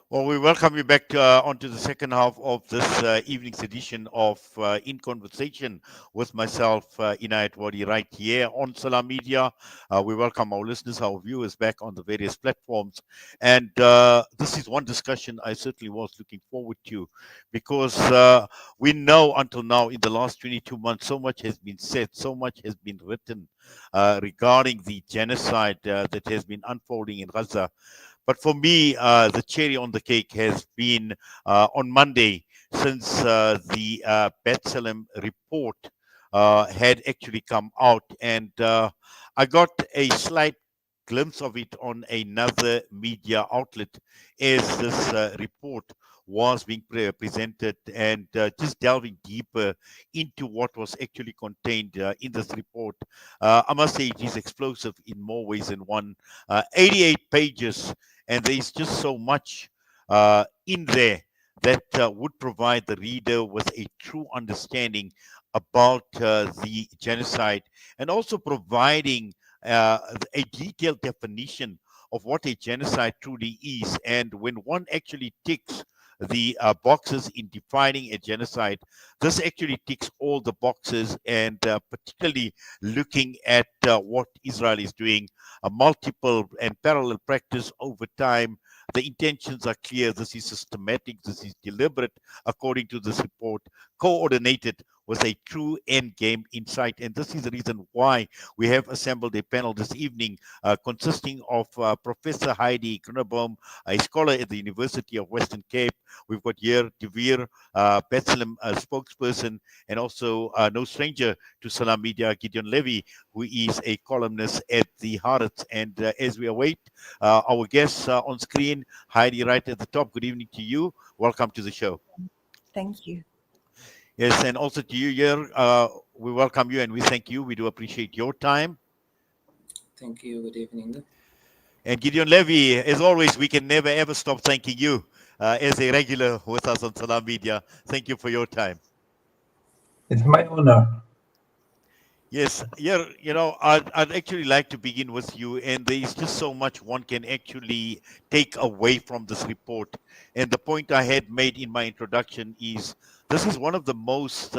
Well, we welcome you back onto the second half of this evening's edition of In Conversation with myself, Inayat Wadi, right here on Salam Media. We welcome our listeners, our viewers back on the various platforms. And this is one discussion I certainly was looking forward to because we know until now, in the last 22 months, so much has been said, so much has been written regarding the genocide that has been unfolding in Gaza. But for me, the cherry on the cake has been on Monday, since the B'Tselem report had actually come out, and I got a slight glimpse of it on another media outlet as this report was being presented, and just delving deeper into what was actually contained in this report. I must say it is explosive in more ways than one. 88 pages, and there's just so much in there that would provide the reader with a true understanding about the genocide, and also providing a detailed definition of what a genocide truly is. And when one actually ticks the boxes in defining a genocide, this actually ticks all the boxes, and particularly looking at what Israel is doing, a multiple and parallel practice over time. The intentions are clear. This is systematic. This is deliberate, according to this report, coordinated with a true end game in sight. And this is the reason why we have assembled a panel this evening consisting of Professor Heidi Grunebaum, a scholar at the University of Western Cape. We've got here Dvir, B'Tselem spokesperson, and also no stranger to Salam Media, Gideon Levy, who is a columnist at the Haaretz. And as we await our guests on screen, Heidi, right at the top, good evening to you. Welcome to the show. Thank you. Yes, and also to you here, we welcome you and we thank you. We do appreciate your time. Thank you. Good evening. And Gideon Levy, as always, we can never ever stop thanking you as a regular with us on Salam Media. Thank you for your time. It's my honor. Yes, yeah, I'd actually like to begin with you, and there's just so much one can actually take away from this report. And the point I had made in my introduction is this is one of the most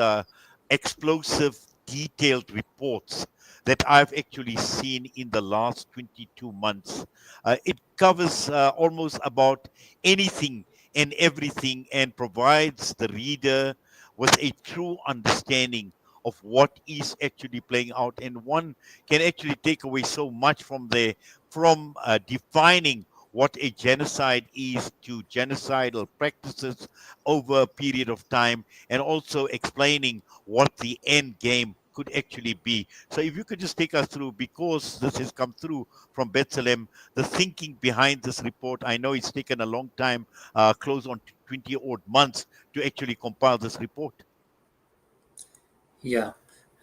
explosive, detailed reports that I've actually seen in the last 22 months. It covers almost about anything and everything, and provides the reader with a true understanding of what is actually playing out, and one can actually take away so much from there, from defining what a genocide is to genocidal practices over a period of time, and also explaining what the end game could actually be. So if you could just take us through, because this has come through from B'Tselem, the thinking behind this report. I know it's taken a long time, close on 20 odd months, to actually compile this report. Yeah.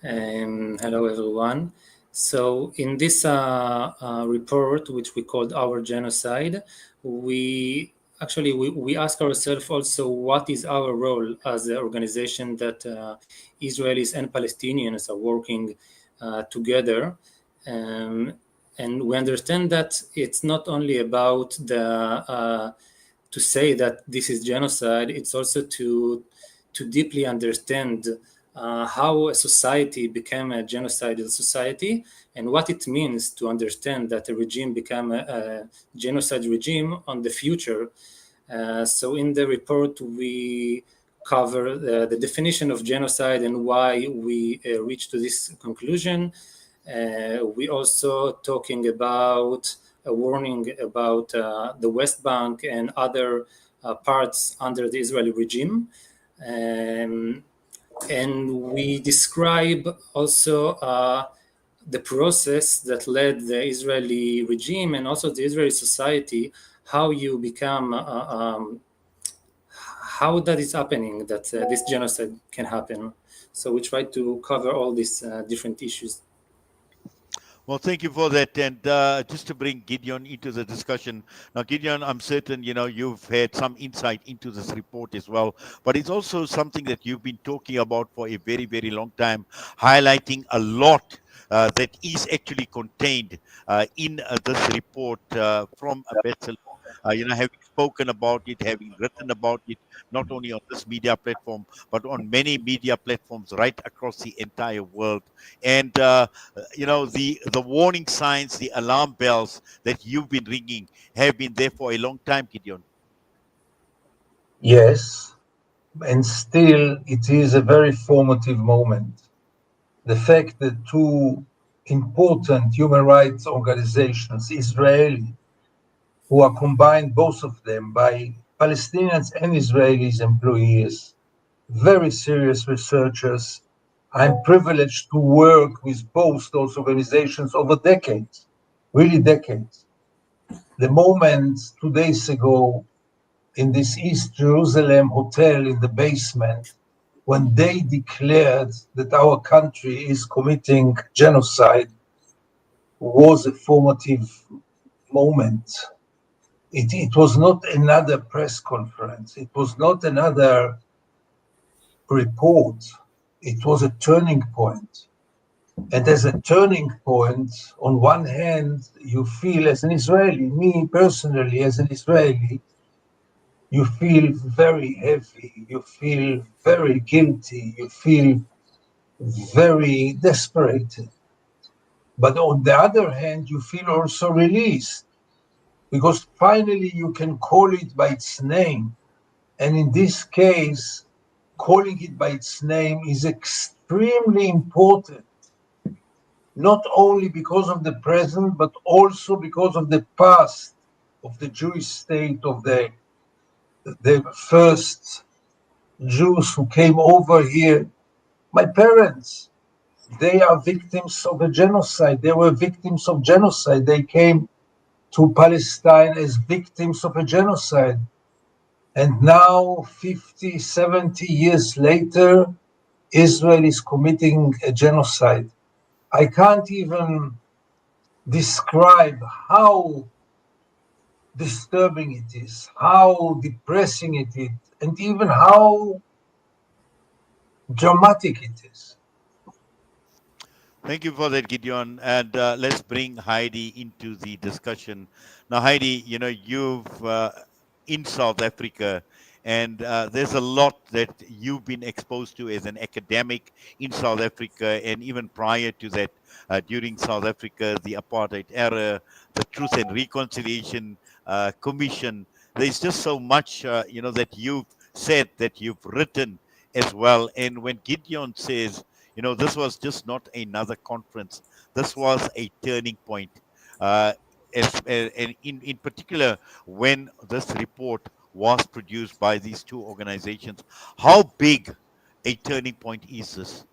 Hello, everyone. So in this report, which we called Our Genocide, we ask ourselves also what is our role as an organization that Israelis and Palestinians are working together. Um, and we understand that it's not only about to say that this is genocide, it's also to deeply understand how a society became a genocidal society, and what it means to understand that a regime became a genocide regime on the future. So in the report, we cover the definition of genocide and why we reached to this conclusion. We also talking about a warning about the West Bank and other parts under the Israeli regime. And we describe also the process that led the Israeli regime and also the Israeli society, how you become, how that is happening, that this genocide can happen. So we try to cover all these different issues. Well, thank you for that. And just to bring Gideon into the discussion. Now, Gideon, I'm certain, you've had some insight into this report as well, but it's also something that you've been talking about for a very, very long time, highlighting a lot that is actually contained in this report from B'Tselem. having spoken about it, having written about it, not only on this media platform, but on many media platforms right across the entire world. And, the warning signs, the alarm bells that you've been ringing have been there for a long time, Gideon. Yes, and still it is a very formative moment. The fact that two important human rights organizations, Israeli, who are combined, both of them, by Palestinians and Israelis employees, very serious researchers. I'm privileged to work with both those organizations over decades, really decades. The moment 2 days ago in this East Jerusalem hotel in the basement, when they declared that our country is committing genocide, was a formative moment. It was not another press conference. It was not another report. It was a turning point. And as a turning point, on one hand, you feel as an Israeli, me personally as an Israeli, you feel very heavy, you feel very guilty, you feel very desperate. But on the other hand, you feel also released because finally you can call it by its name. And in this case, calling it by its name is extremely important, not only because of the present, but also because of the past of the Jewish state, of the first Jews who came over here. My parents, they are victims of a genocide. They were victims of genocide. They came to Palestine as victims of a genocide. And now, 50, 70 years later, Israel is committing a genocide. I can't even describe how disturbing it is, how depressing it is, and even how dramatic it is. Thank you for that, Gideon. And let's bring Heidi into the discussion. Now, Heidi, you've in South Africa, and there's a lot that you've been exposed to as an academic in South Africa, and even prior to that, during South Africa, the apartheid era, the Truth and Reconciliation Commission. There's just so much, that you've said, that you've written as well. And when Gideon says, this was just not another conference. This was a turning point. Uh, and in particular, when this report was produced by these two organizations, how big a turning point is this?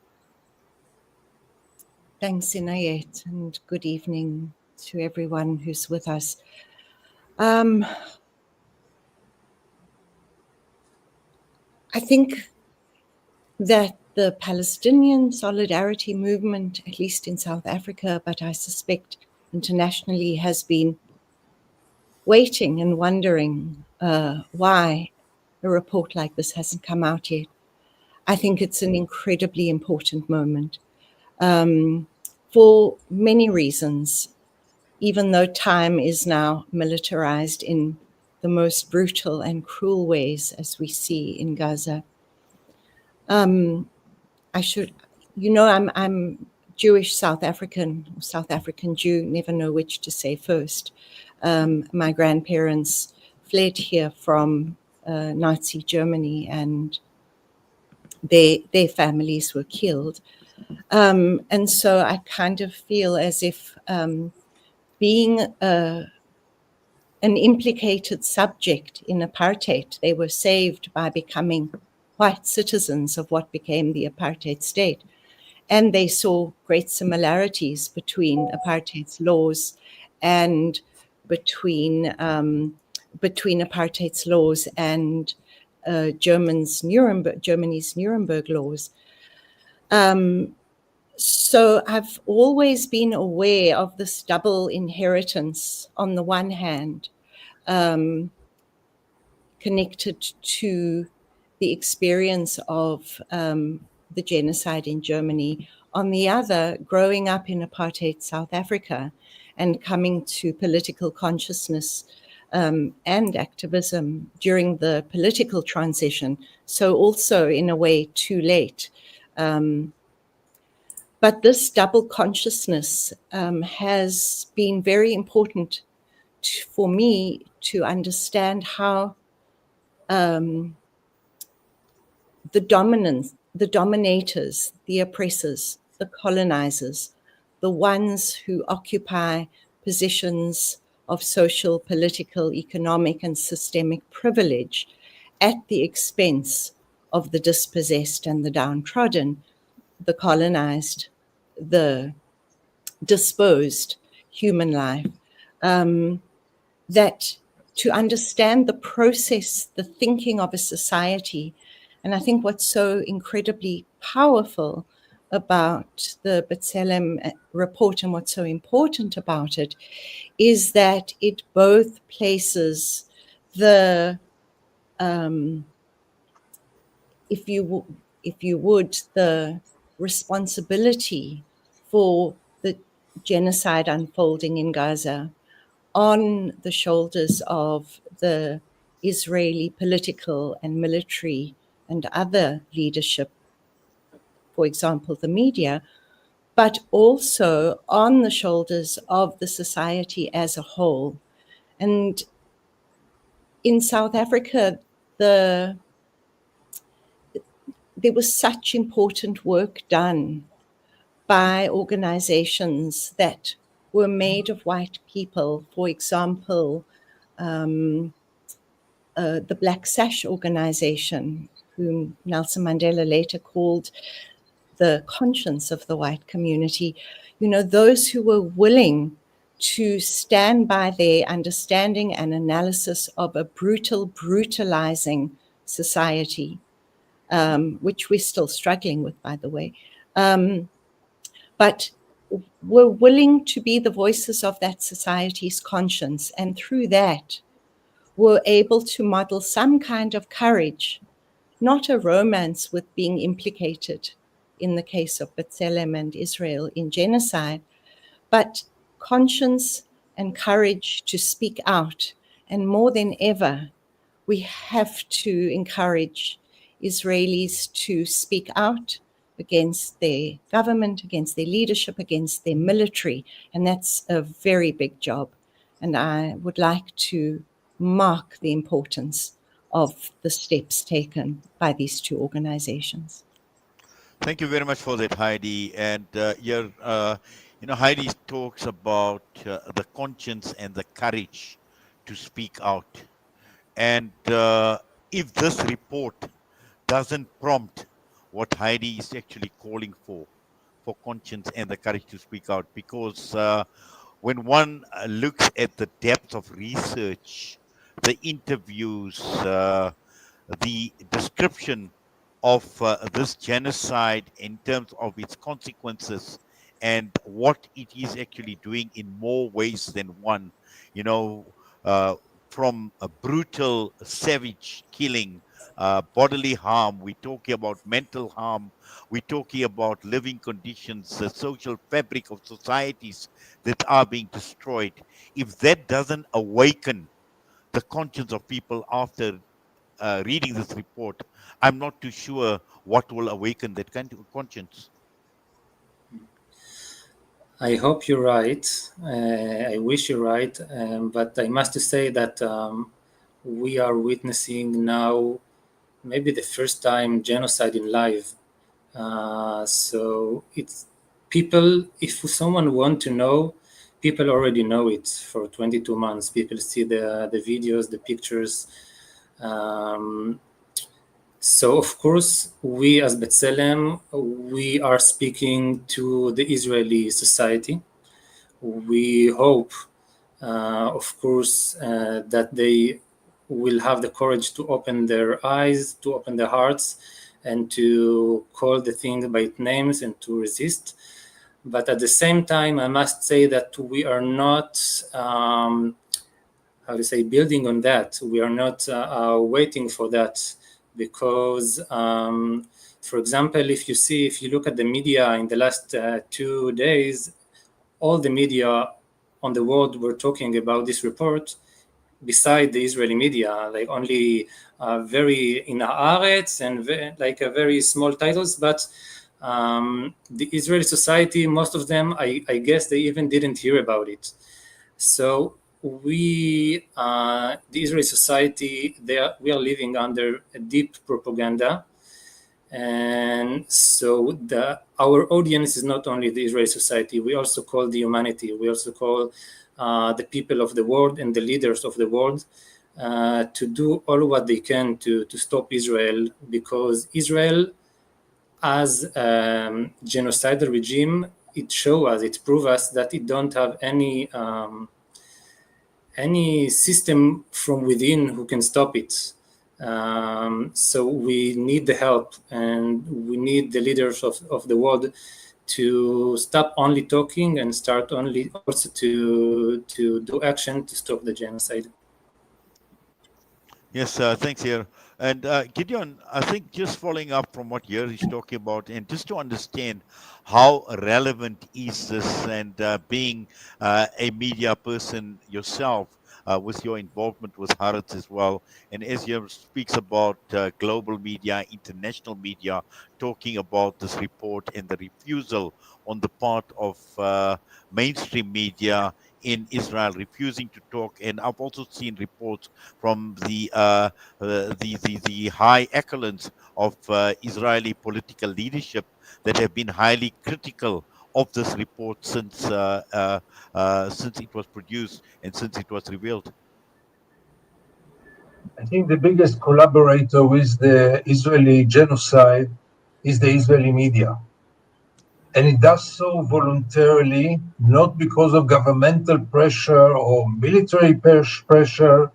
Thanks, Inayet, and good evening to everyone who's with us. I think that the Palestinian solidarity movement, at least in South Africa, but I suspect internationally, has been waiting and wondering why a report like this hasn't come out yet. I think it's an incredibly important moment for many reasons, even though time is now militarized in the most brutal and cruel ways, as we see in Gaza. I'm Jewish South African, South African Jew, never know which to say first. My grandparents fled here from Nazi Germany, and their families were killed. And so I kind of feel as if being an implicated subject in apartheid, they were saved by becoming white citizens of what became the apartheid state. And they saw great similarities between apartheid's laws and between apartheid's laws and Germany's Nuremberg laws. So I've always been aware of this double inheritance. On the one hand, connected to the experience of the genocide in Germany. On the other, growing up in apartheid South Africa and coming to political consciousness and activism during the political transition. So also, in a way, too late. But this double consciousness has been very important for me to understand how the dominators, the oppressors, the colonizers, the ones who occupy positions of social, political, economic, and systemic privilege at the expense of the dispossessed and the downtrodden, the colonized, the disposed human life, that to understand the process, the thinking of a society. And I think what's so incredibly powerful about the B'Tselem report and what's so important about it is that it both places the, if you would, the responsibility for the genocide unfolding in Gaza on the shoulders of the Israeli political and military and other leadership, for example, the media, but also on the shoulders of the society as a whole. And in South Africa, there was such important work done by organizations that were made of white people. For example, the Black Sash organization, whom Nelson Mandela later called the conscience of the white community, you know, those who were willing to stand by their understanding and analysis of a brutalizing society, which we're still struggling with, by the way, but were willing to be the voices of that society's conscience, and through that were able to model some kind of courage, not a romance with being implicated in the case of B'Tselem and Israel in genocide, but conscience and courage to speak out. And more than ever, we have to encourage Israelis to speak out against their government, against their leadership, against their military. And that's a very big job. And I would like to mark the importance of the steps taken by these two organizations. Thank you very much for that, Heidi. And Heidi talks about the conscience and the courage to speak out. And if this report doesn't prompt what Heidi is actually calling for conscience and the courage to speak out, because when one looks at the depth of research, the interviews, the description of this genocide in terms of its consequences and what it is actually doing in more ways than one, from a brutal, savage killing, bodily harm, we're talking about mental harm, we're talking about living conditions, the social fabric of societies that are being destroyed. If that doesn't awaken the conscience of people after reading this report, I'm not too sure what will awaken that kind of conscience. I hope you're right. I wish you're right. But I must say that we are witnessing now maybe the first time genocide in live. So it's people, if someone want to know, people already know it for 22 months. People see the videos, the pictures. So of course, we as B'Tselem, we are speaking to the Israeli society. We hope, of course, that they will have the courage to open their eyes, to open their hearts, and to call the thing by its names and to resist. But at the same time, I must say that we are not, building on that. We are not waiting for that, because, for example, if you look at the media in the last 2 days, all the media on the world were talking about this report, beside the Israeli media, like only very in Haaretz and like a very small titles, but the Israeli society, most of them, I guess they even didn't hear about it. So we, the Israeli society, we are living under a deep propaganda. And so our audience is not only the Israeli society, we also call the humanity, we also call the people of the world and the leaders of the world to do all what they can to stop Israel, because Israel as genocidal regime, it shows us, it proves us that it don't have any system from within who can stop it. So we need the help, and we need the leaders of the world to stop only talking and start only also to do action to stop the genocide. Yes, thanks, Yair. And Gideon, I think just following up from what Yair is talking about, and just to understand how relevant is this, and being a media person yourself, with your involvement with Haaretz as well, and as Yair speaks about global media, international media, talking about this report and the refusal on the part of mainstream media in Israel refusing to talk. And I've also seen reports from the high echelons of Israeli political leadership that have been highly critical of this report since it was produced and since it was revealed. I think the biggest collaborator with the Israeli genocide is the Israeli media. And it does so voluntarily, not because of governmental pressure or military pressure.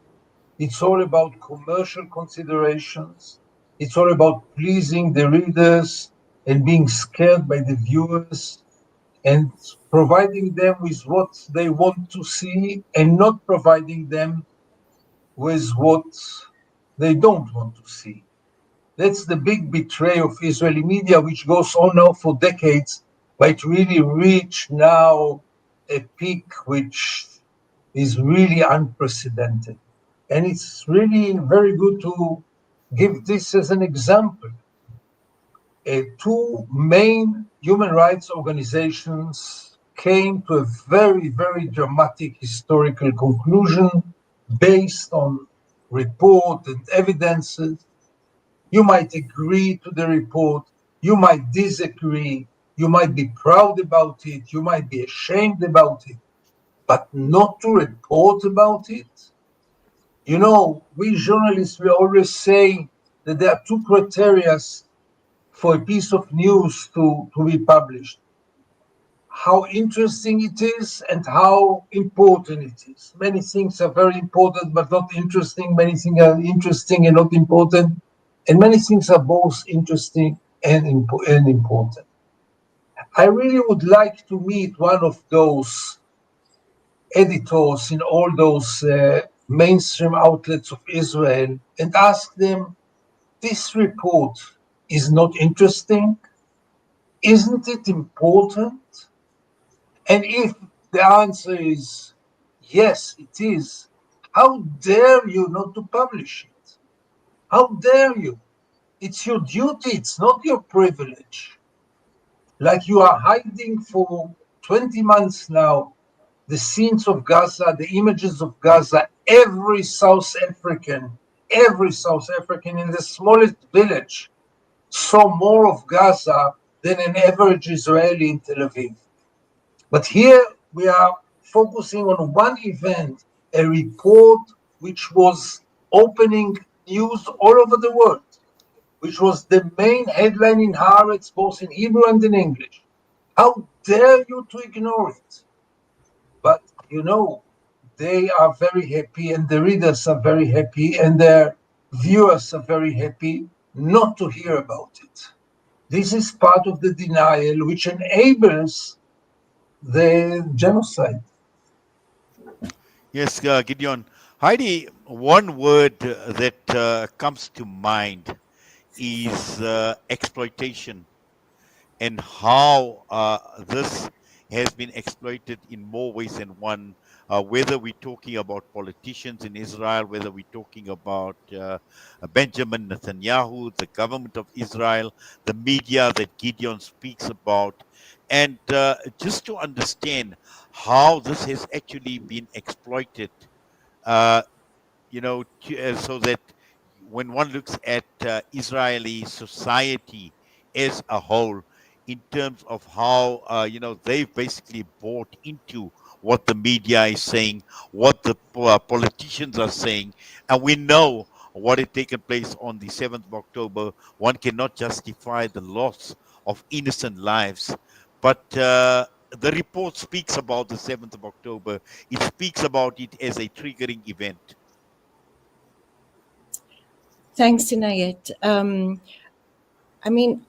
It's all about commercial considerations. It's all about pleasing the readers and being scared by the viewers and providing them with what they want to see and not providing them with what they don't want to see. That's the big betrayal of Israeli media, which goes on now for decades, but it really reached now a peak which is really unprecedented. And it's really very good to give this as an example. Two main human rights organizations came to a very, very dramatic historical conclusion based on report and evidences. You might agree to the report, you might disagree, you might be proud about it, you might be ashamed about it, but not to report about it. You know, we journalists, we always say that there are two criteria for a piece of news to be published: how interesting it is and how important it is. Many things are very important but not interesting. Many things are interesting and not important. And many things are both interesting and important. I really would like to meet one of those editors in all those mainstream outlets of Israel and ask them, this report is not interesting? Isn't it important? And if the answer is yes, it is, how dare you not to publish it? How dare you? It's your duty, it's not your privilege. Like you are hiding for 20 months now the scenes of Gaza, the images of Gaza. Every South African in the smallest village saw more of Gaza than an average Israeli in Tel Aviv. But here we are focusing on one event, a report which was opening news all over the world, which was the main headline in Haaretz, both in Hebrew and in English. How dare you to ignore it? But you know, they are very happy, and the readers are very happy, and their viewers are very happy not to hear about it. This is part of the denial which enables the genocide. Yes, Gideon. Heidi, one word that comes to mind is exploitation, and how this has been exploited in more ways than one whether we're talking about politicians in Israel, whether we're talking about Benjamin Netanyahu, the government of Israel, the media that Gideon speaks about, and just to understand how this has actually been exploited, uh, so that when one looks at Israeli society as a whole, in terms of how they've basically bought into what the media is saying, what the politicians are saying, and we know what had taken place on the 7th of October. One cannot justify the loss of innocent lives, but the report speaks about the 7th of October. It speaks about it as a triggering event. Thanks, Inayet. I mean,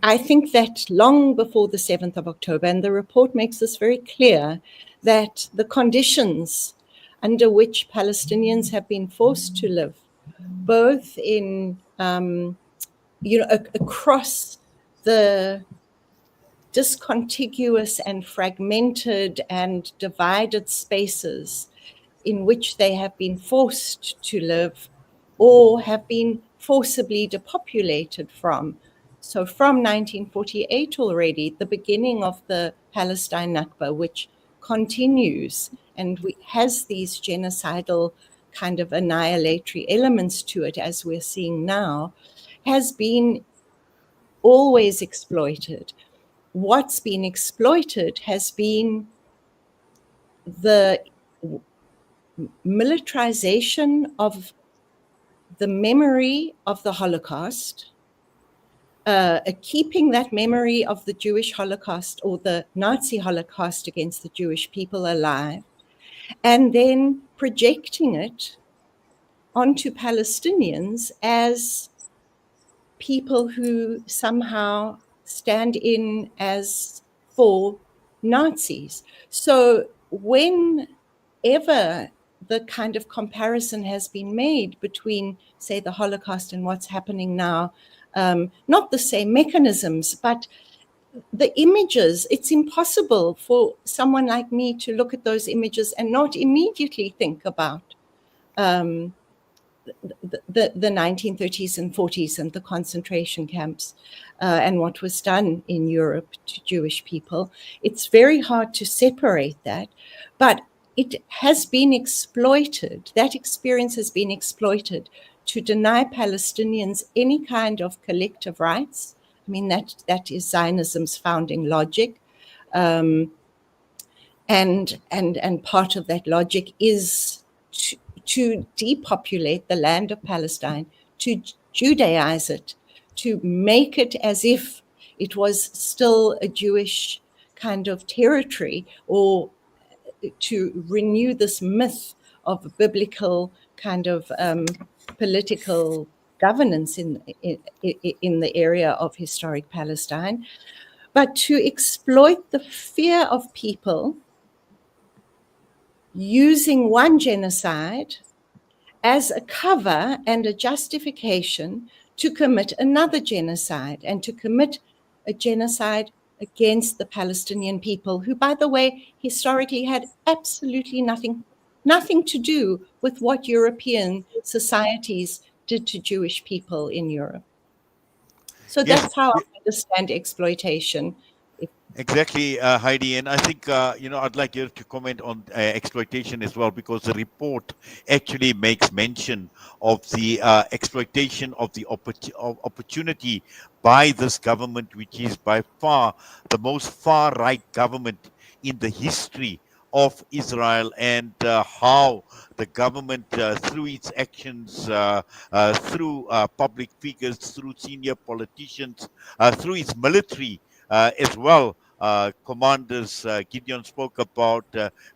I think that long before the 7th of October, and the report makes this very clear, that the conditions under which Palestinians have been forced to live, both in, across the discontiguous and fragmented and divided spaces in which they have been forced to live or have been forcibly depopulated from. So from 1948 already, the beginning of the Palestine Nakba, which continues and has these genocidal kind of annihilatory elements to it, as we're seeing now, has been always exploited. What's been exploited has been the militarization of the memory of the Holocaust, keeping that memory of the Jewish Holocaust or the Nazi Holocaust against the Jewish people alive, and then projecting it onto Palestinians as people who somehow stand in as for Nazis. So whenever the kind of comparison has been made between, say, the Holocaust and what's happening now, not the same mechanisms, but the images, it's impossible for someone like me to look at those images and not immediately think about the 1930s and 40s and the concentration camps and what was done in Europe to Jewish people. It's very hard to separate that, but it has been exploited. That experience has been exploited to deny Palestinians any kind of collective rights. I mean, that is Zionism's founding logic. And part of that logic is to depopulate the land of Palestine, to Judaize it, to make it as if it was still a Jewish kind of territory, or to renew this myth of biblical kind of political governance in the area of historic Palestine, but to exploit the fear of people using one genocide as a cover and a justification to commit another genocide, and to commit a genocide against the Palestinian people, who, by the way, historically had absolutely nothing to do with what European societies did to Jewish people in Europe. So Yes. that's how I understand exploitation. Exactly, Heidi, and I think I'd like you to comment on exploitation as well, because the report actually makes mention of the exploitation of the opportunity by this government, which is by far the most far-right government in the history of Israel, and how the government, through its actions, through public figures, through senior politicians, through its military as well. Commanders, Gideon spoke about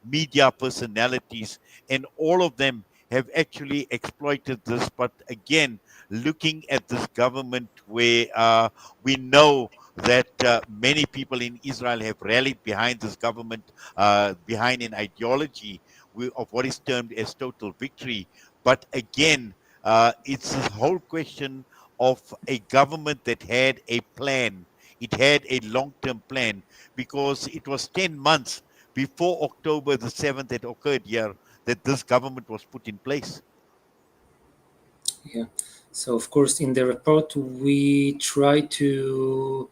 media personalities, and all of them have actually exploited this. But again, looking at this government, where we know that many people in Israel have rallied behind this government, behind an ideology of what is termed as total victory. But again, it's this whole question of a government that had a plan. It had a long-term plan, because it was 10 months before October the 7th had occurred here that this government was put in place? Yeah. So of course, in the report, we try to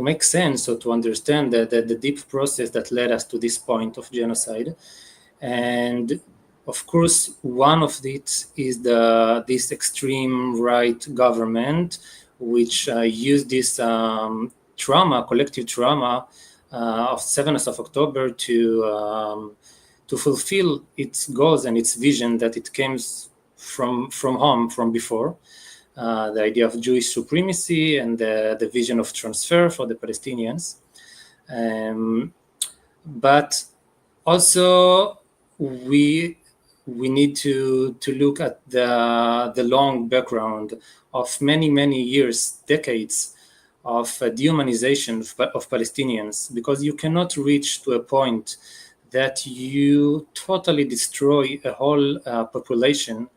make sense or to understand the deep process that led us to this point of genocide. And of course, one of it is this extreme right government, which used this collective trauma of 7th of October to fulfill its goals and its vision that it came from home, from before. The idea of Jewish supremacy and the vision of transfer for the Palestinians. But also we need to look at the long background of many years, decades of dehumanization of Palestinians, because you cannot reach to a point that you totally destroy a whole population,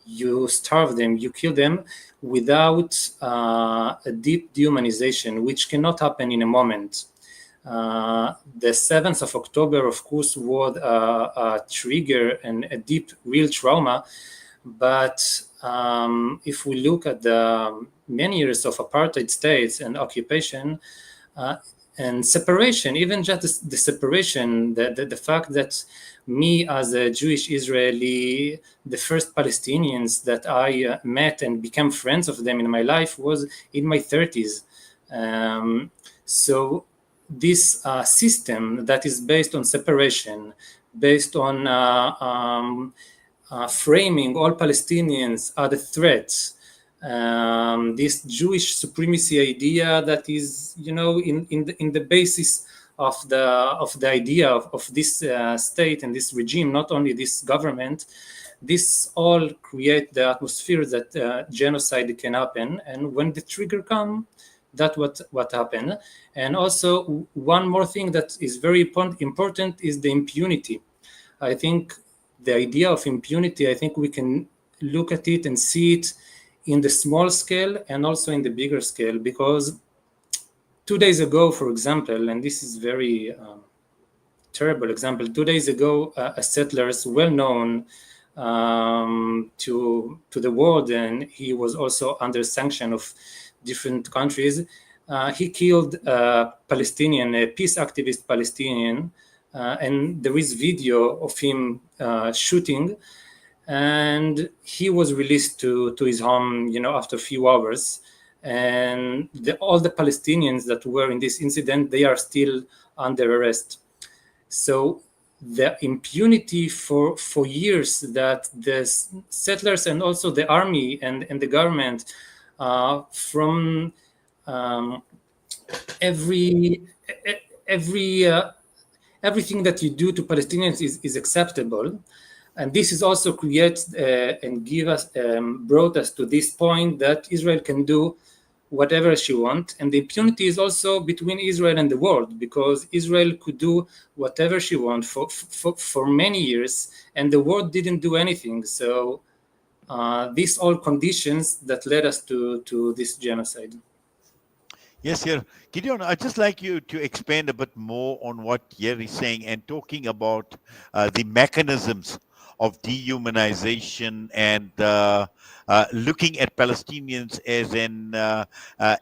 you starve them, you kill them without a deep dehumanization, which cannot happen in a moment. The 7th of October, of course, was a trigger and a deep, real trauma. But if we look at the many years of apartheid states and occupation and separation, even just the separation, the fact that me as a Jewish Israeli, the first Palestinians that I met and became friends of them in my life was in my 30s. So this system that is based on separation, based on framing all Palestinians are the threats, this Jewish supremacy idea that is, in the basis of the idea of this state and this regime, not only this government, this all create the atmosphere that genocide can happen. And when the trigger comes, that's what happened. And also one more thing that is very important is the impunity. I think the idea of impunity, I think we can look at it and see it in the small scale and also in the bigger scale, because 2 days ago, for example, and this is very terrible example, 2 days ago, a settler well known to the world, and he was also under sanction of different countries. He killed a Palestinian, a peace activist Palestinian, and there is video of him shooting, and he was released to his home, after a few hours. And all the Palestinians that were in this incident, they are still under arrest. So the impunity for years that the settlers and also the army and the government from everything that you do to Palestinians is acceptable. And this is also creates and brought us to this point that Israel can do whatever she wants. And the impunity is also between Israel and the world, because Israel could do whatever she wants for many years, and the world didn't do anything. So these all conditions that led us to this genocide. Yes, Yair. Gideon, I'd just like you to expand a bit more on what Yair is saying and talking about the mechanisms of dehumanization and looking at Palestinians as an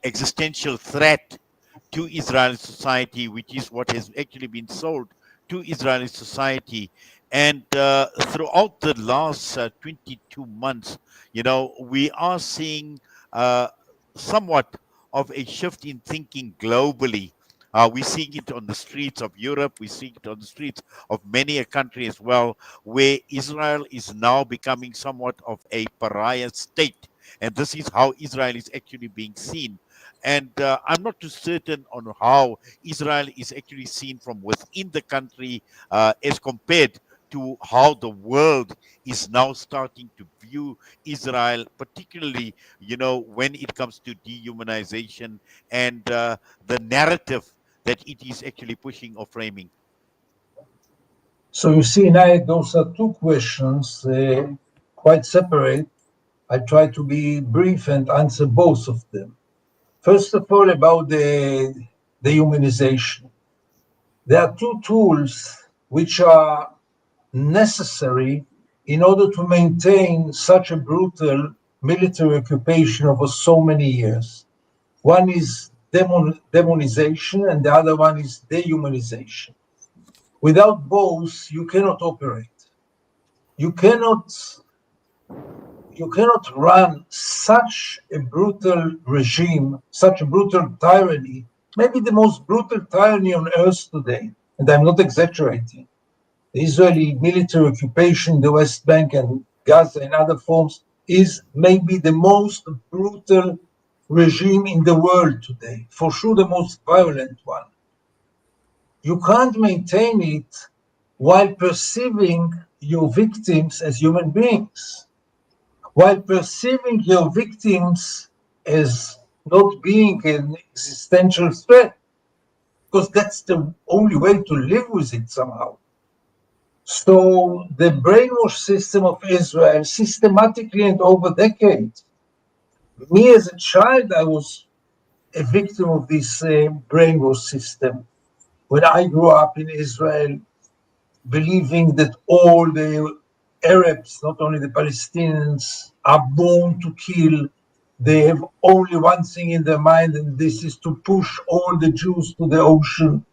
existential threat to Israeli society, which is what has actually been sold to Israeli society. And throughout the last 22 months, we are seeing somewhat of a shift in thinking globally. We're seeing it on the streets of Europe. We see it on the streets of many a country as well, where Israel is now becoming somewhat of a pariah state. And this is how Israel is actually being seen. And I'm not too certain on how Israel is actually seen from within the country as compared to how the world is now starting to view Israel, particularly, when it comes to dehumanization and the narrative that it is actually pushing or framing. So you see, now those are two questions, quite separate. I try to be brief and answer both of them. First of all, about the dehumanization. There are two tools which are necessary in order to maintain such a brutal military occupation over so many years. One is demonization, and the other one is dehumanization. Without both, you cannot operate. You cannot run such a brutal regime, such a brutal tyranny, maybe the most brutal tyranny on earth today, and I'm not exaggerating. The Israeli military occupation in the West Bank and Gaza in other forms is maybe the most brutal regime in the world today, for sure the most violent one. You can't maintain it while perceiving your victims as human beings, while perceiving your victims as not being an existential threat, because that's the only way to live with it somehow. So the brainwash system of Israel, systematically and over decades, me as a child, I was a victim of this brainwash system. When I grew up in Israel, believing that all the Arabs, not only the Palestinians, are born to kill. They have only one thing in their mind, and this is to push all the Jews to the ocean.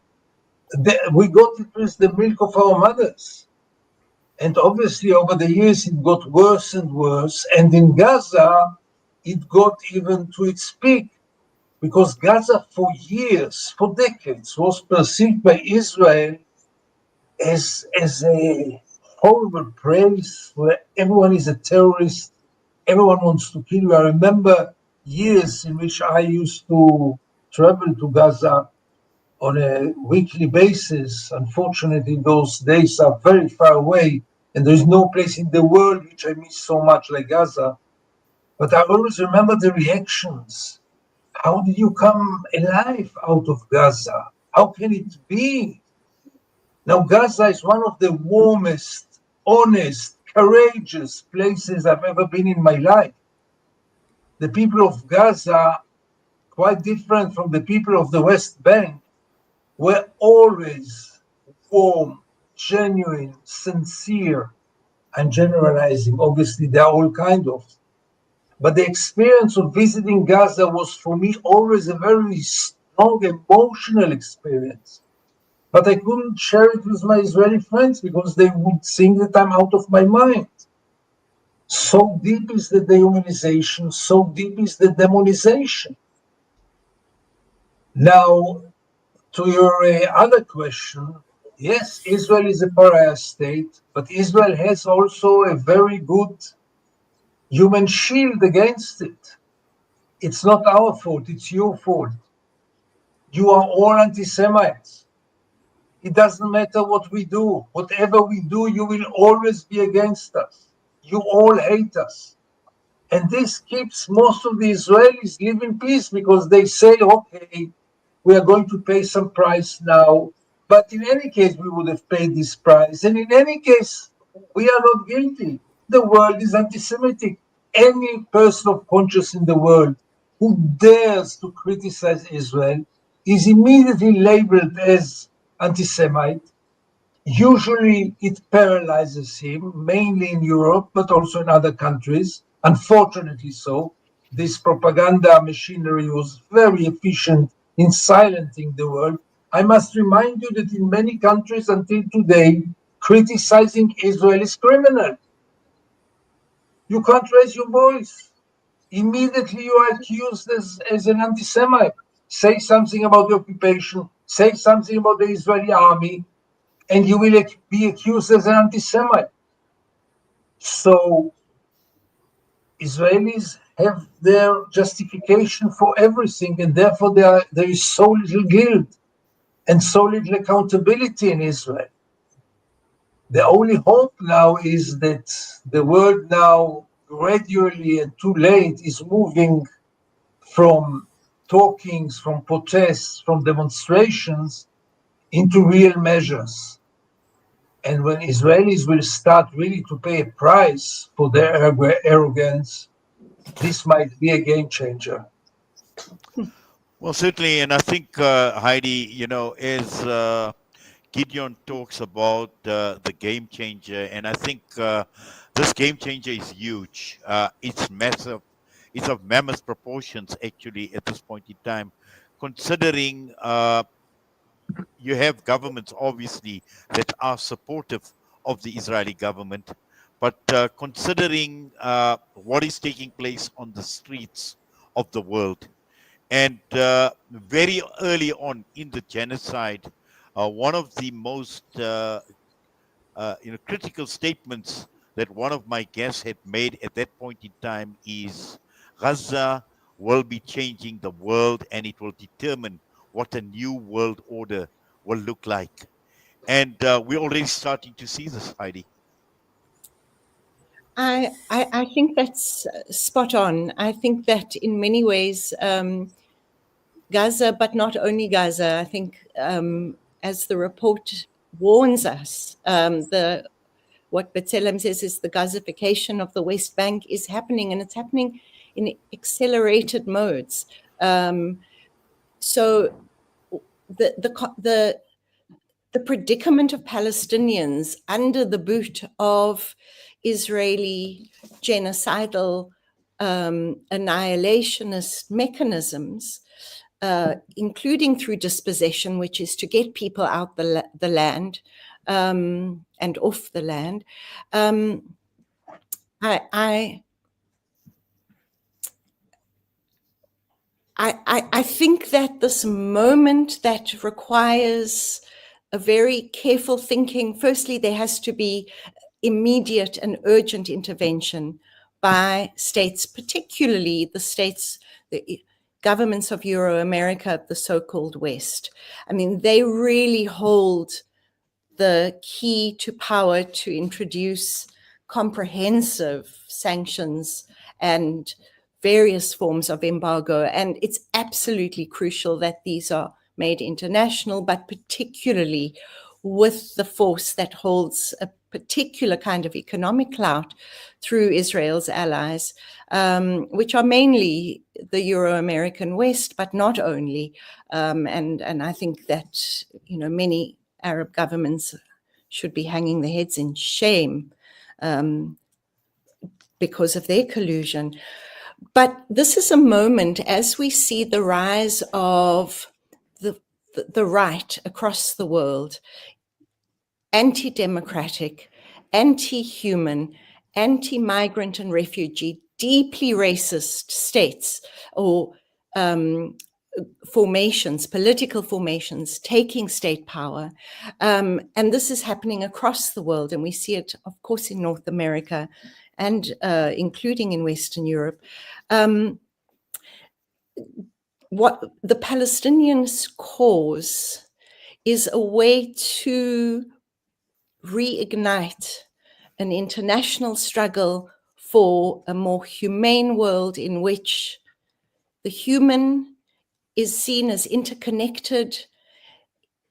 We got it with the milk of our mothers. And obviously, over the years, it got worse and worse. And in Gaza, it got even to its peak, because Gaza, for years, for decades, was perceived by Israel as a horrible place where everyone is a terrorist, everyone wants to kill you. I remember years in which I used to travel to Gaza on a weekly basis. Unfortunately, those days are very far away, and there is no place in the world which I miss so much like Gaza. But I always remember the reactions. How did you come alive out of Gaza? How can it be? Now, Gaza is one of the warmest, honest, courageous places I've ever been in my life. The people of Gaza, quite different from the people of the West Bank, were always warm, genuine, sincere. I'm generalizing. Obviously, there are all kinds of. But the experience of visiting Gaza was for me always a very strong emotional experience. But I couldn't share it with my Israeli friends because they would think that I'm out of my mind. So deep is the dehumanization, so deep is the demonization. Now, to your other question, yes, Israel is a pariah state, but Israel has also a very good human shield against it. It's not our fault, it's your fault. You are all anti-Semites. It doesn't matter what we do. Whatever we do, you will always be against us. You all hate us. And this keeps most of the Israelis live in peace because they say, okay, we are going to pay some price now. But in any case, we would have paid this price. And in any case, we are not guilty. The world is anti-Semitic. Any person of conscience in the world who dares to criticize Israel is immediately labeled as anti-Semite. Usually it paralyzes him, mainly in Europe, but also in other countries. Unfortunately so. This propaganda machinery was very efficient in silencing the world. I must remind you that in many countries until today, criticizing Israel is criminal. You can't raise your voice. Immediately you are accused as an anti-Semite. Say something about the occupation, say something about the Israeli army, and you will be accused as an anti-Semite. So Israelis have their justification for everything, and therefore there is so little guilt and so little accountability in Israel. The only hope now is that the world now gradually and too late is moving from talkings, from protests, from demonstrations into real measures. And when Israelis will start really to pay a price for their arrogance, this might be a game changer. Well, certainly, and I think Heidi, is Gideon talks about the game changer, and I think this game changer is huge. It's massive. It's of mammoth proportions, actually, at this point in time, considering you have governments, obviously, that are supportive of the Israeli government, but considering what is taking place on the streets of the world, and very early on in the genocide, one of the most critical statements that one of my guests had made at that point in time is Gaza will be changing the world, and it will determine what a new world order will look like. And we're already starting to see this, Heidi. I think that's spot on. I think that in many ways, Gaza, but not only Gaza, I think as the report warns us, what B'Tselem says is the Gazification of the West Bank is happening, and it's happening in accelerated modes. So the predicament of Palestinians under the boot of Israeli genocidal annihilationist mechanisms, including through dispossession, which is to get people out the land and off the land. I think that this moment that requires a very careful thinking, firstly, there has to be immediate and urgent intervention by states, particularly the states, the governments of Euro-America, the so-called West. I mean, they really hold the key to power to introduce comprehensive sanctions and various forms of embargo. And it's absolutely crucial that these are made international, but particularly with the force that holds a particular kind of economic clout through Israel's allies, which are mainly the Euro-American West, but not only. And I think that, many Arab governments should be hanging their heads in shame because of their collusion. But this is a moment as we see the rise of the right across the world, anti-democratic, anti-human, anti-migrant and refugee, deeply racist states or formations, political formations, taking state power. And this is happening across the world. And we see it, of course, in North America and including in Western Europe. What the Palestinians' cause is a way to reignite an international struggle for a more humane world in which the human is seen as interconnected,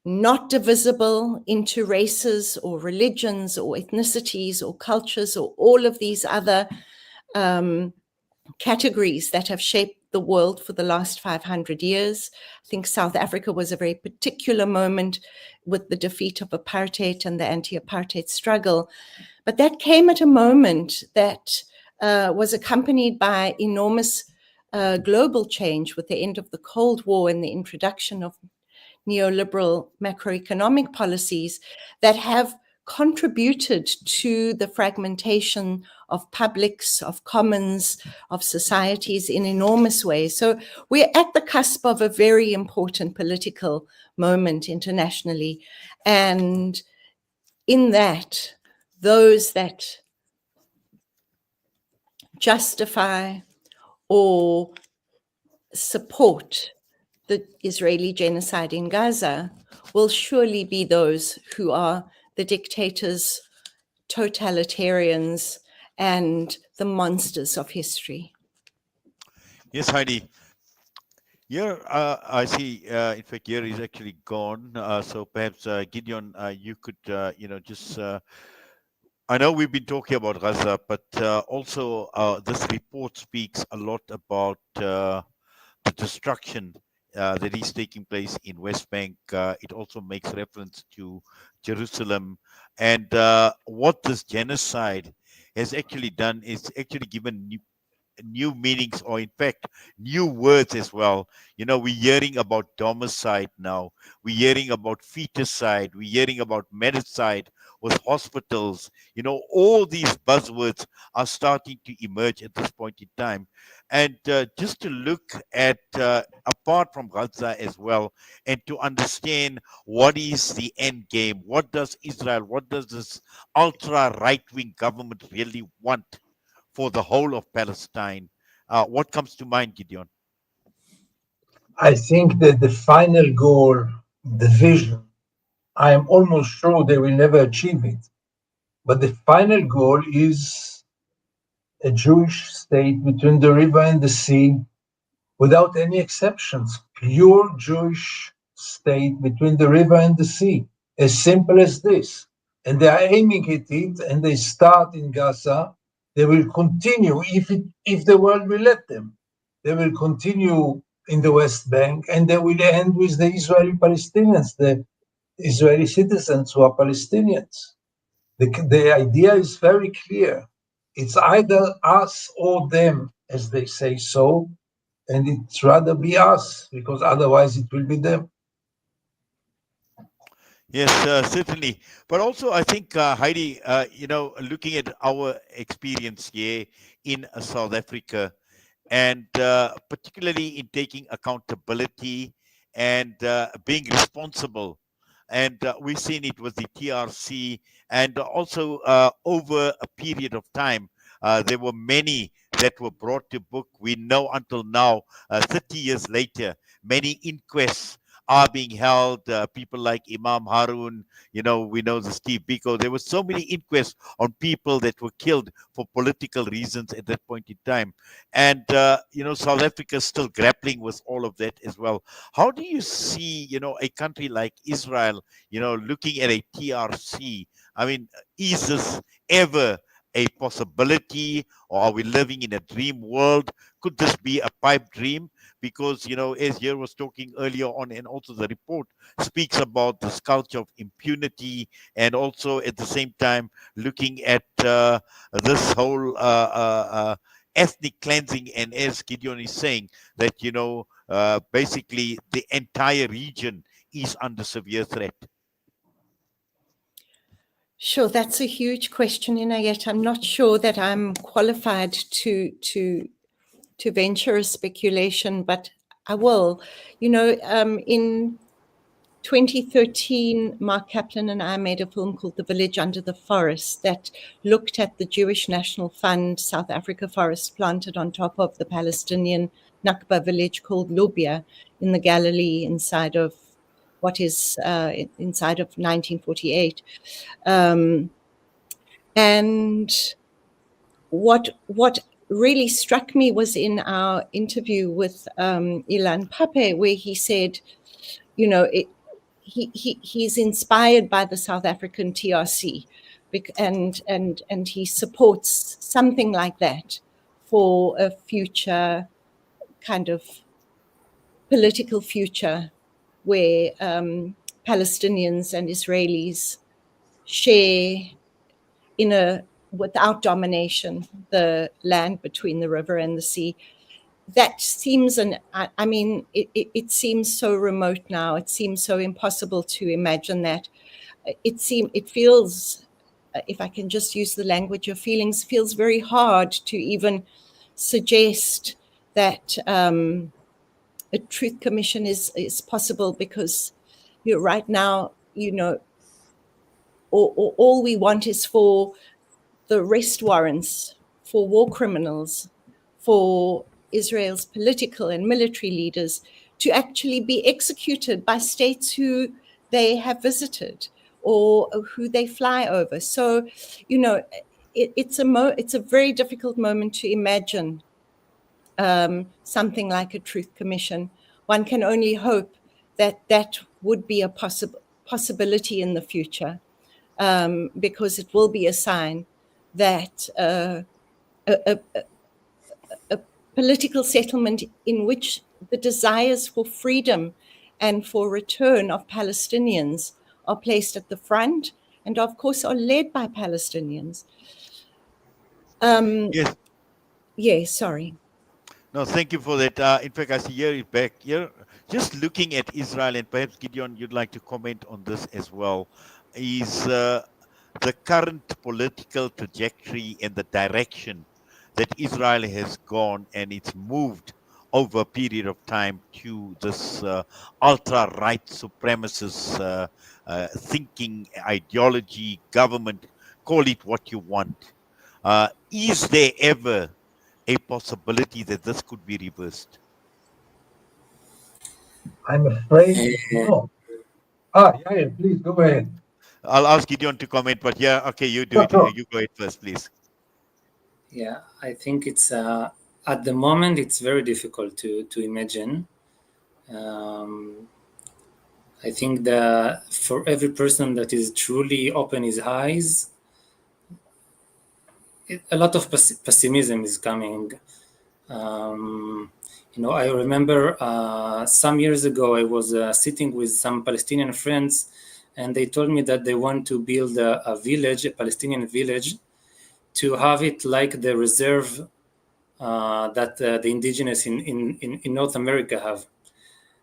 not divisible into races or religions or ethnicities or cultures or all of these other categories that have shaped the world for the last 500 years. I think South Africa was a very particular moment with the defeat of apartheid and the anti-apartheid struggle. But that came at a moment that was accompanied by enormous global change with the end of the Cold War and the introduction of neoliberal macroeconomic policies that have contributed to the fragmentation of publics, of commons, of societies in enormous ways. So we're at the cusp of a very important political moment internationally. And in that, those that justify or support the Israeli genocide in Gaza will surely be those who are the dictators, totalitarians, and the monsters of history. Yes, Heidi. Here, I see, in fact, Yair is actually gone. So perhaps, Gideon, you could, just... I know we've been talking about Gaza, but also this report speaks a lot about the destruction that is taking place in West Bank. It also makes reference to Jerusalem. And what this genocide has actually done is actually given new meanings, or in fact new words as well. We're hearing about domicide now, we're hearing about feticide, we're hearing about medicide with hospitals. All these buzzwords are starting to emerge at this point in time. And just to look at apart from Gaza as well, and to understand what is the end game, what does Israel, what does this ultra right-wing government really want for the whole of Palestine. What comes to mind, Gideon? I think that the final goal, the vision, I am almost sure they will never achieve it. But the final goal is a Jewish state between the river and the sea, without any exceptions. Pure Jewish state between the river and the sea. As simple as this. And they are aiming at it, and they start in Gaza. They will continue, if the world will let them. They will continue in the West Bank, and they will end with the Israeli Palestinians, the Israeli citizens who are Palestinians. The idea is very clear. It's either us or them, as they say so, and it's rather be us, because otherwise it will be them. Yes, certainly. But also, I think, Heidi, looking at our experience here in South Africa, and particularly in taking accountability and being responsible. And we've seen it with the TRC, and also over a period of time, there were many that were brought to book. We know until now, 30 years later, many inquests are being held. People like Imam Harun, we know the Steve Biko. There were so many inquests on people that were killed for political reasons at that point in time. And, South Africa is still grappling with all of that as well. How do you see, a country like Israel, looking at a TRC? I mean, is this ever a possibility, or are we living in a dream world? Could this be a pipe dream? Because, as Yair was talking earlier on, and also the report speaks about this culture of impunity, and also at the same time looking at this whole ethnic cleansing, and as Gideon is saying, that, basically the entire region is under severe threat. Sure, that's a huge question, yet I'm not sure that I'm qualified to venture a speculation, but I will. In 2013, Mark Kaplan and I made a film called The Village Under the Forest that looked at the Jewish National Fund South Africa forest planted on top of the Palestinian Nakba village called Lubia in the Galilee inside of what is inside of 1948. And what really struck me was in our interview with Ilan Pape, where he said, he's inspired by the South African TRC, and he supports something like that for a future kind of political future where Palestinians and Israelis share without domination the land between the river and the sea. That seems, it seems so remote now. It seems so impossible to imagine that. It feels, if I can just use the language of feelings, feels very hard to even suggest that a truth commission is possible, because right now, all we want is for the arrest warrants for war criminals, for Israel's political and military leaders to actually be executed by states who they have visited or who they fly over. So, it's a very difficult moment to imagine something like a truth commission. One can only hope that would be a possibility in the future, because it will be a sign that political settlement in which the desires for freedom and for return of Palestinians are placed at the front and, of course, are led by Palestinians. Yes. Yeah, sorry. No, thank you for that. In fact, I see Yair is back here. Just looking at Israel, and perhaps Gideon, you'd like to comment on this as well, is the current political trajectory and the direction that Israel has gone, and it's moved over a period of time to this ultra-right supremacist thinking, ideology, government, call it what you want. Is there ever a possibility that this could be reversed? I'm afraid no. Yair, please go ahead. I'll ask Gideon to comment, but yeah, okay, you do it. Sure. You go ahead first, please. Yeah, I think it's at the moment it's very difficult to imagine. I think that for every person that is truly open his eyes, a lot of pessimism is coming. I remember some years ago I was sitting with some Palestinian friends, and they told me that they want to build a village, a Palestinian village, to have it like the reserve that the indigenous in North America have.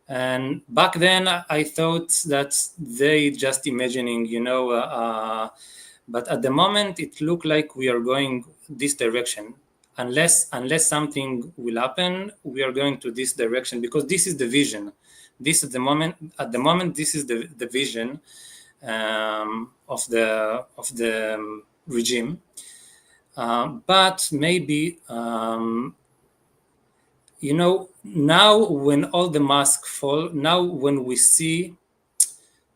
And back then I thought that they just imagining, but at the moment it looked like we are going this direction. Unless something will happen, we are going to this direction, because this is the vision. This at the moment this is the vision of the regime. But maybe now when all the masks fall, now when we see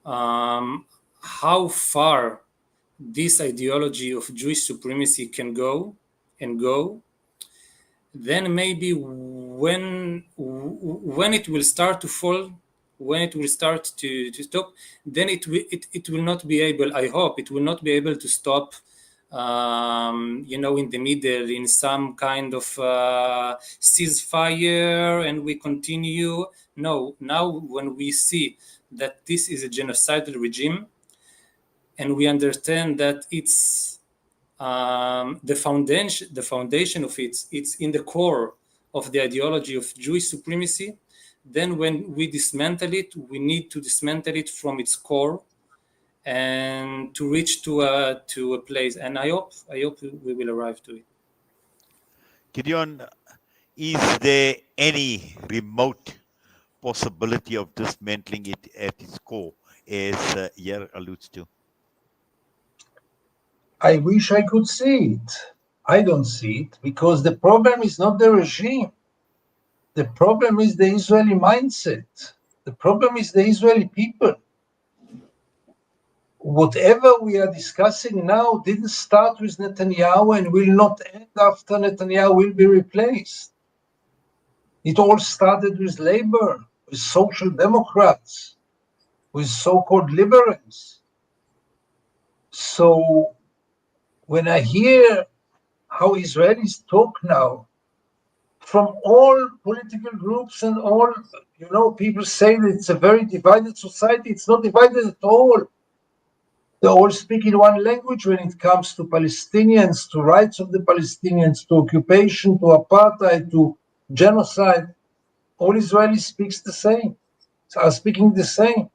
how far this ideology of Jewish supremacy can go, then maybe when it will start to fall, when it will start to stop, then it will not be able, I hope it will not be able to stop in the middle, in some kind of ceasefire, and we continue. No, now when we see that this is a genocidal regime, and we understand that it's the foundation of it's in the core of the ideology of Jewish supremacy, then when we dismantle it, we need to dismantle it from its core and to reach to a place. And I hope we will arrive to it. Gideon, is there any remote possibility of dismantling it at its core, as Yair alludes to? I wish I could see it. I don't see it, because the problem is not the regime. The problem is the Israeli mindset. The problem is the Israeli people. Whatever we are discussing now didn't start with Netanyahu and will not end after Netanyahu will be replaced. It all started with labor, with social democrats, with so-called liberals. So when I hear how Israelis talk now, from all political groups and all, people say that it's a very divided society. It's not divided at all. They all speak in one language when it comes to Palestinians, to rights of the Palestinians, to occupation, to apartheid, to genocide. All Israelis speaks the same, are speaking the same.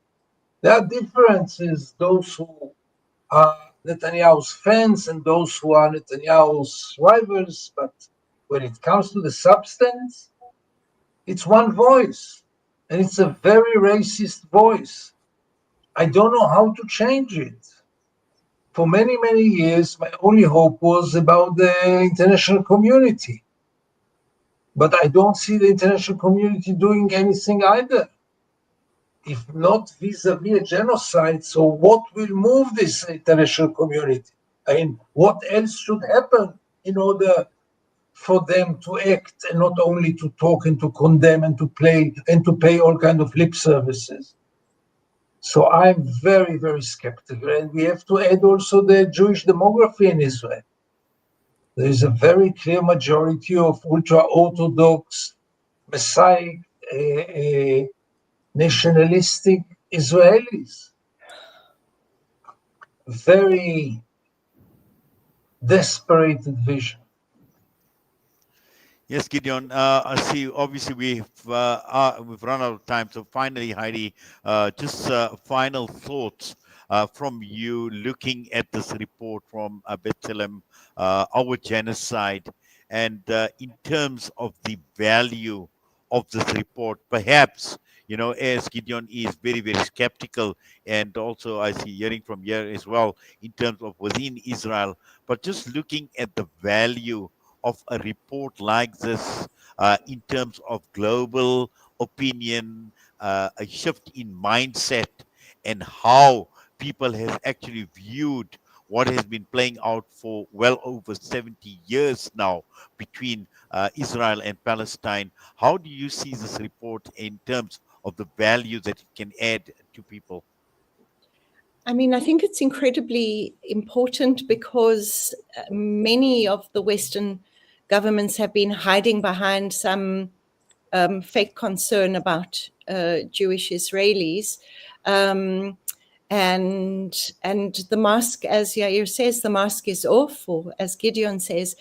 There are differences, those who are Netanyahu's fans and those who are Netanyahu's rivals, but when it comes to the substance, it's one voice, and it's a very racist voice. I don't know how to change it. For many, many years, my only hope was about the international community. But I don't see the international community doing anything either. If not vis-a-vis a genocide, so what will move this international community? I mean, what else should happen in order for them to act and not only to talk and to condemn and to play and to pay all kind of lip services? So I'm very, very skeptical. And we have to add also the Jewish demography in Israel. there is a very clear majority of ultra-Orthodox, Messianic, nationalistic Israelis. Very desperate vision. Yes, Gideon. I see. Obviously, we've run out of time. So finally, Heidi, just final thoughts from you, looking at this report from B'Tselem, our genocide, and in terms of the value of this report, perhaps, as Gideon is very, very skeptical, and also I see hearing from Yair as well in terms of within Israel, but just looking at the value of a report like this in terms of global opinion, a shift in mindset, and how people have actually viewed what has been playing out for well over 70 years now between Israel and Palestine. How do you see this report in terms of the value that it can add to people? I mean, I think it's incredibly important because many of the Western governments have been hiding behind some fake concern about Jewish Israelis. And the mask, as Yair says, the mask is off, or as Gideon says.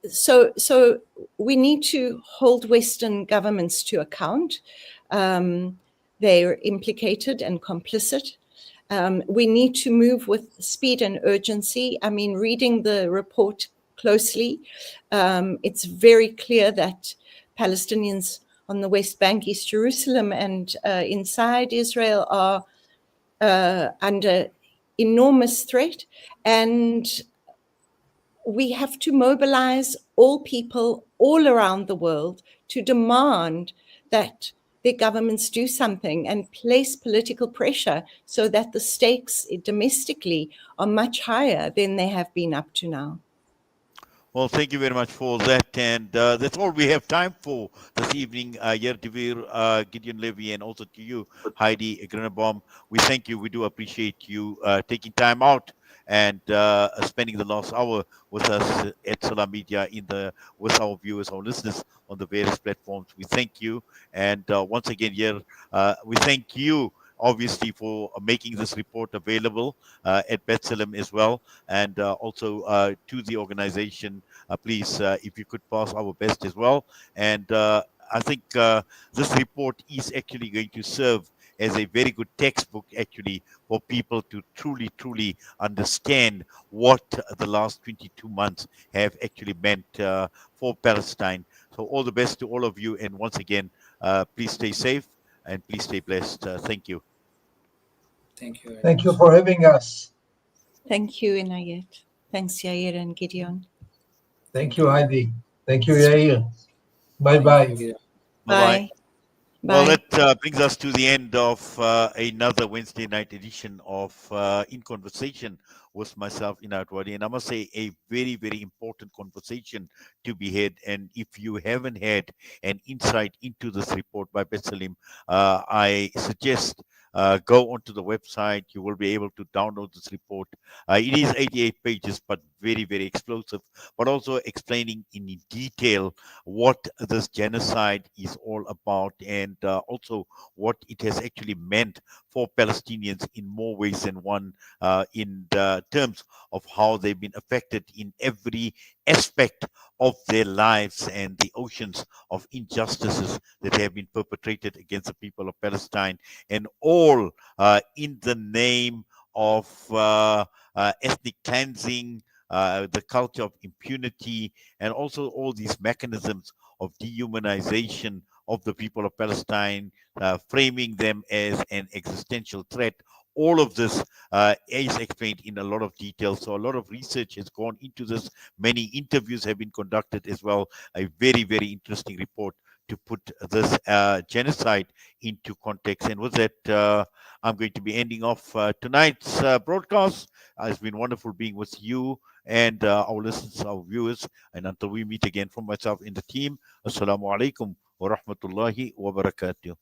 So we need to hold Western governments to account. They're implicated and complicit. We need to move with speed and urgency. I mean, reading the report closely, it's very clear that Palestinians on the West Bank, East Jerusalem, and inside Israel are under enormous threat. And we have to mobilize all people all around the world to demand that their governments do something and place political pressure so that the stakes domestically are much higher than they have been up to now. Well, thank you very much for that. And that's all we have time for this evening. Yair, Dvir, Gideon, Levy, and also to you, Heidi, Grunebaum. We thank you. We do appreciate you taking time out and spending the last hour with us at Salam Media with our viewers, our listeners on the various platforms. We thank you. And once again, Yair, we thank you obviously for making this report available at B'Tselem as well, and also to the organization. Please, if you could pass our best as well. And I think this report is actually going to serve as a very good textbook actually for people to truly understand what the last 22 months have actually meant for Palestine. So all the best to all of you, and once again, please stay safe and please stay blessed. Thank you. Thank you very Thank you much. for having us. Thank you, Inayet. Thanks, Yair and Gideon. Thank you, Heidi. Thank you, Yair. Thank Bye-bye. you, Gideon. Bye-bye. Bye. Well, Bye. that brings us to the end of another Wednesday night edition of In Conversation with myself, Inayat Wadi. And I must say, a very, very important conversation to be had. And if you haven't had an insight into this report by B'Tselem, I suggest go onto the website. You will be able to download this report. It is 88 pages, but very, very explosive, but also explaining in detail what this genocide is all about, and also what it has actually meant for Palestinians in more ways than one, in the terms of how they've been affected in every aspect of their lives, and the oceans of injustices that have been perpetrated against the people of Palestine, and all in the name of ethnic cleansing, the culture of impunity, and also all these mechanisms of dehumanization of the people of Palestine, framing them as an existential threat. All of this is explained in a lot of detail. So a lot of research has gone into this. Many interviews have been conducted as well. A very, very interesting report to put this genocide into context. And with that, I'm going to be ending off tonight's broadcast. It's been wonderful being with you and our listeners, our viewers. And until we meet again, from myself and the team, Assalamu alaikum wa rahmatullahi wa barakatuh.